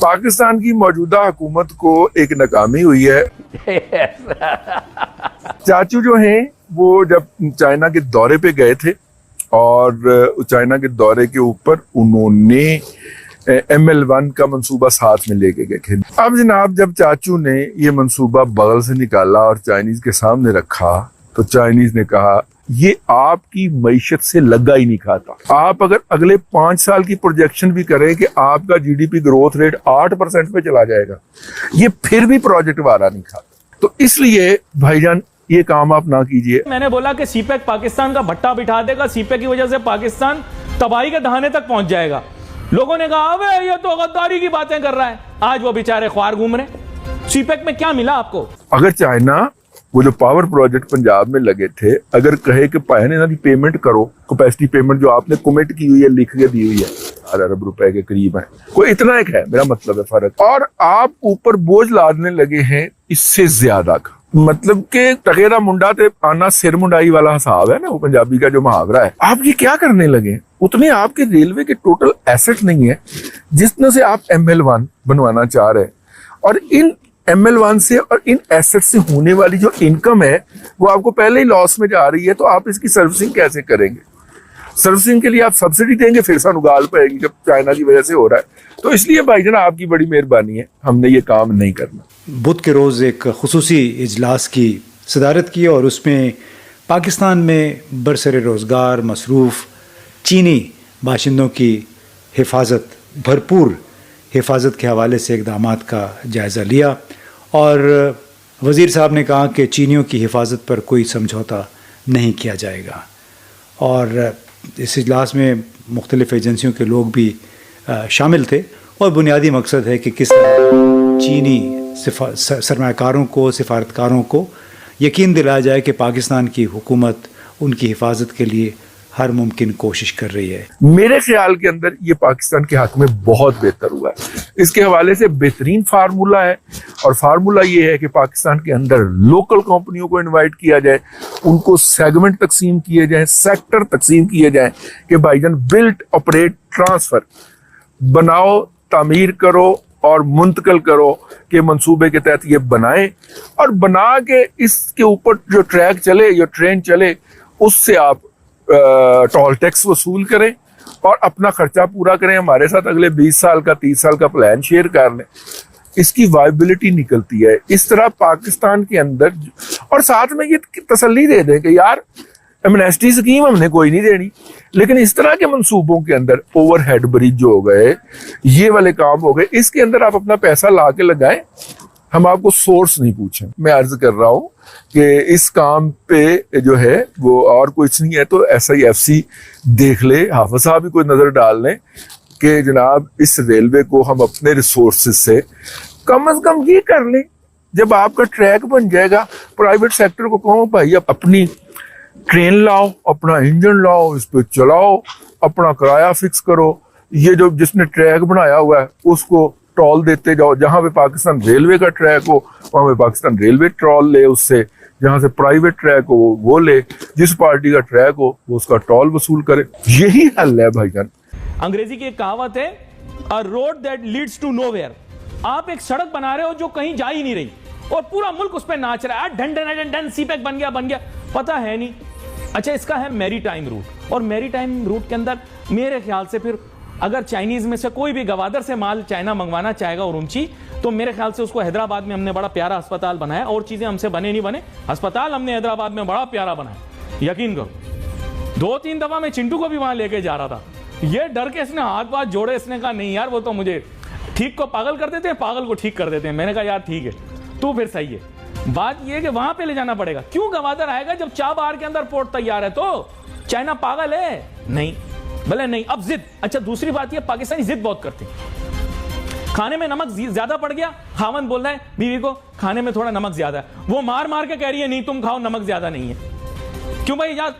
पाकिस्तान की मौजूदा हुकूमत को एक नाकामी हुई है। चाचू जो हैं वो जब चाइना के दौरे पे गए थे और चाइना के दौरे के ऊपर उन्होंने ML1 का मंसूबा साथ में लेके गए थे। अब जनाब जब चाचू ने ये मंसूबा बगल से निकाला और चाइनीज के सामने रखा तो चाइनीज ने कहा ये आपकी मईशत से लगा ही नहीं खाता। आप अगर अगले 5 साल की प्रोजेक्शन भी करें कि आपका GDP ग्रोथ रेट 8% पे चला जाएगा, ये फिर भी प्रोजेक्ट वारा नहीं खाता। तो इसलिए भाईजान ये काम आप ना कीजिए। मैंने बोला कि सीपेक पाकिस्तान का भट्टा बिठा देगा, सीपेक की वजह से पाकिस्तान तबाही के दहाने तक पहुंच जाएगा। लोगों ने कहा अबे ये तो गद्दारी की बातें कर रहा है। आज वो बेचारे ख्वार घूम रहे। सीपेक में क्या मिला आपको? अगर चाइना वो जो पावर प्रोजेक्ट पंजाब में लगे थे अगर कहे कि पहले ना पेमेंट करो, कैपेसिटी पेमेंट जो आपने कमिट की हुई है लिख के दी हुई है 4 अरब रुपए के करीब है, कोई इतना एक है, मेरा मतलब है फर्क, और आप ऊपर बोझ लादने लगे हैं इससे ज्यादा का। मतलब के तगेरा मुंडा ते आना सिर मुंडाई वाला हिसाब है ना, वो पंजाबी का जो मुहावरा है। आप ये क्या करने लगे? उतने आपके रेलवे के टोटल एसेट नहीं है जिसमें से आप ML1 बनवाना चाह रहे हैं, और इन ML1 से और इन एसेट से होने वाली जो इनकम है वो आपको पहले ही लॉस में जा रही है। तो आप इसकी सर्विसिंग कैसे करेंगे? सर्विसिंग के लिए आप सब्सिडी देंगे, फिर सन उगाल पाएंगे जब चाइना की वजह से हो रहा है। तो इसलिए भाईजान आपकी बड़ी मेहरबानी है, हमने ये काम नहीं करना। बुध के रोज़ एक खुसूसी इजलास की सदारत की और उसमें पाकिस्तान में बरसरे रोज़गार मसरूफ़ चीनी बाशिंदों की हिफाजत, भरपूर हिफाजत के हवाले से इक़दामात का जायज़ा लिया और वज़ीर साहब ने कहा कि चीनियों की हिफाजत पर कोई समझौता नहीं किया जाएगा। और इस इजलास में मुख्तलिफ़ एजेंसियों के लोग भी शामिल थे और बुनियादी मकसद है कि किस तरह चीनी सरमाकारों को, सिफारतकारों को यकीन दिलाया जाए कि पाकिस्तान की हुकूमत उनकी हिफाजत के लिए हर मुमकिन कोशिश कर रही है। मेरे ख्याल के अंदर ये पाकिस्तान के हक में बहुत बेहतर हुआ है। इसके हवाले से बेहतरीन फार्मूला है, और फार्मूला ये है कि पाकिस्तान के अंदर लोकल कंपनियों को इनवाइट किया जाए, उनको सेगमेंट तकसीम किए जाए, सेक्टर तकसीम किए जाए कि भाईजान बिल्ट ऑपरेट ट्रांसफर बनाओ, तामीर करो और मुंतकल करो के मंसूबे के तहत ये बनाएं, और बना के इसके ऊपर जो ट्रैक चले या ट्रेन चले उससे आप टोल टैक्स वसूल करें और अपना खर्चा पूरा करें। हमारे साथ अगले 20 साल का 30 साल का प्लान शेयर कर लें, इसकी वायबिलिटी निकलती है। इस तरह पाकिस्तान के अंदर, और साथ में ये तसल्ली दे दें कि यार एमनेस्टी स्कीम हमने कोई नहीं देनी, लेकिन इस तरह के मंसूबों के अंदर ओवरहेड ब्रिज हो गए, ये वाले काम हो गए, इसके अंदर आप अपना पैसा ला के लगाएं, हम आपको सोर्स नहीं पूछें। मैं अर्ज कर रहा हूं कि इस काम पे जो है वो और कुछ नहीं है तो SIFC देख ले, हाफिज साहब भी कोई नजर डाल लें कि जनाब इस रेलवे को हम अपने रिसोर्सेज से कम से कम ये कर लें। जब आपका ट्रैक बन जाएगा, प्राइवेट सेक्टर को कहो भाई अब अपनी ट्रेन लाओ, अपना इंजन लाओ, इस पे चलाओ, अपना किराया फिक्स करो, ये जो जिसने ट्रैक बनाया हुआ है उसको टोल देते जाओ। जहां पे पाकिस्तान रेलवे का ट्रैक हो वहां पे पाकिस्तान रेलवे टोल ले उससे, जहां से प्राइवेट ट्रैक हो वो ले, जिस पार्टी का ट्रैक हो वो उसका टोल वसूल करे। यही हल है भाईजान। अंग्रेजी की एक कहावत है, a road that leads to nowhere. आप एक सड़क बना रहे हो जो कहीं जा ही नहीं रही और पूरा मुल्क उस पर नाच रहा है, ढन ढन ढन ढन, सीपेक बन गया, पता है नहीं। अच्छा, इसका है मैरीटाइम रूट, और मैरीटाइम रूट के अंदर मेरे ख्याल से फिर अगर चाइनीज में से कोई भी गवादर से माल चाइना मंगवाना चाहेगा उरुमची, तो मेरे ख्याल से उसको हैदराबाद में हमने बड़ा प्यारा अस्पताल बनाया, और चीजें हमसे बने नहीं बने, अस्पताल हमने हैदराबाद में बड़ा प्यारा बनाया, यकीन करो। 2-3 दफा मैं चिंटू को भी वहां लेके जा रहा था, ये डर के इसने हाथ बात जोड़े, इसने कहा नहीं यार वो तो मुझे ठीक को पागल कर देते हैं, पागल को ठीक कर देते हैं। मैंने कहा यार ठीक है, तू फिर सही है। बात यह है कि वहां पे ले जाना पड़ेगा। क्यों गवादर आएगा जब चाबार के अंदर पोर्ट तैयार है? तो चाइना पागल है? नहीं, भले नहीं। अब जिद, अच्छा दूसरी बात यह, पाकिस्तानी जिद बहुत करते हैं। खाने में नमक ज्यादा पड़ गया, खावन बोल रहा है बीवी को खाने में थोड़ा नमक ज्यादा है, वो मार मार के कह रही है नहीं तुम खाओ, नमक ज्यादा नहीं है। क्यों भाई यार,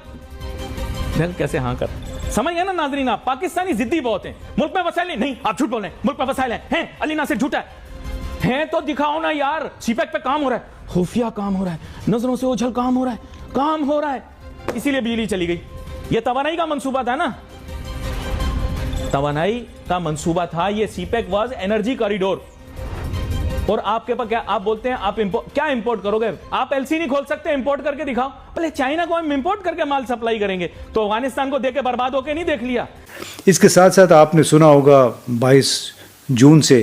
कैसे हाँ कर, समझ गए ना नाजरीन आप? पाकिस्तानी जिद्दी बहुत हैं। मुल्क में वसाइल नहीं, आप झूठ बोल रहे हैं, मुल्क में वसाइल हैं, अली नासिर झूठा है तो दिखाओ ना यार। सीपेक पे काम हो रहा है, खुफिया काम हो रहा है, नजरों से ओझल काम हो रहा है, इसीलिए बिजली चली गई। ये तवानाई का मंसूबा था ना, तवानाई का मंसूबा था, ये सीपेक वाज एनर्जी कॉरिडोर। और आपके पास क्या, आप बोलते हैं आप क्या इंपोर्ट करोगे? आप एलसी नहीं खोल सकते, इंपोर्ट करके दिखाओ। पहले चाइना को हम इंपोर्ट करके माल सप्लाई करेंगे, तो अफगानिस्तान को देके बर्बाद होके नहीं देख लिया। इसके साथ साथ आपने सुना होगा 22 जून से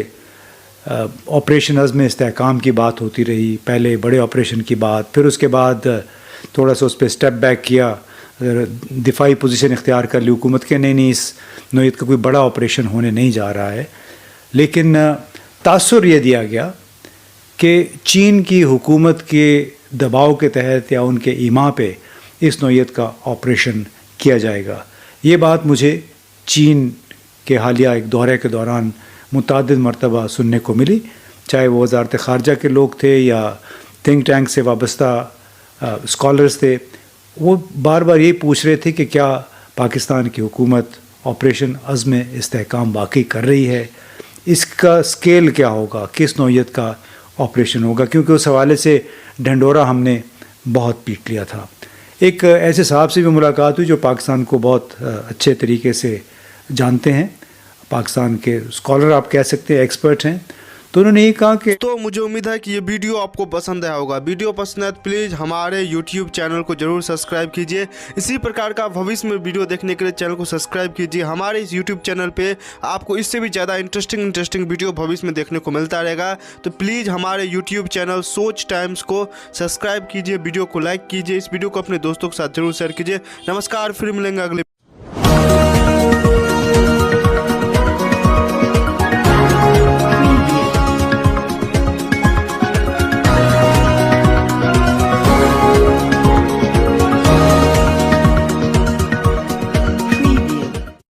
ऑपरेशन अज़्म इस्तेहकाम की बात होती रही, पहले बड़े ऑपरेशन की बात, फिर उसके बाद थोड़ा सा उस पर स्टेप बैक किया, दिफाई पोजीशन इख्तियार कर ली हुकूमत के, नहीं इस नौयत का कोई बड़ा ऑपरेशन होने नहीं जा रहा है। लेकिन तासुर ये दिया गया कि चीन की हुकूमत के दबाव के तहत या उनके ईमा पे इस नौयत का ऑपरेशन किया जाएगा। ये बात मुझे चीन के हालिया एक दौरे के दौरान मुतअद्दिद मरतबा सुनने को मिली, चाहे वो वज़ारत ख़ारजा के लोग थे या थिंक टैंक से वाबस्ता स्कॉलर्स थे। वो बार बार ये पूछ रहे थे कि क्या पाकिस्तान की हुकूमत ऑपरेशन अज़्म इस्तेहकाम वाकई कर रही है, इसका स्केल क्या होगा, किस नौयत का ऑपरेशन होगा, क्योंकि उस हवाले से ढंढोरा हमने बहुत पीट लिया था। एक ऐसे साहब से भी मुलाकात हुई जो पाकिस्तान को बहुत अच्छे तरीके से जानते हैं, पाकिस्तान के स्कॉलर आप कह सकते हैं, एक्सपर्ट हैं। तो उन्होंने ये कहा कि तो मुझे उम्मीद है कि ये वीडियो आपको पसंद आया होगा। वीडियो पसंद है तो प्लीज़ हमारे YouTube चैनल को जरूर सब्सक्राइब कीजिए। इसी प्रकार का भविष्य में वीडियो देखने के लिए चैनल को सब्सक्राइब कीजिए। हमारे इस YouTube चैनल पे आपको इससे भी ज़्यादा इंटरेस्टिंग वीडियो भविष्य में देखने को मिलता रहेगा। तो प्लीज़ हमारे YouTube चैनल सोच टाइम्स को सब्सक्राइब कीजिए, वीडियो को लाइक कीजिए, इस वीडियो को अपने दोस्तों के साथ जरूर शेयर कीजिए। नमस्कार, फिर मिलेंगे अगले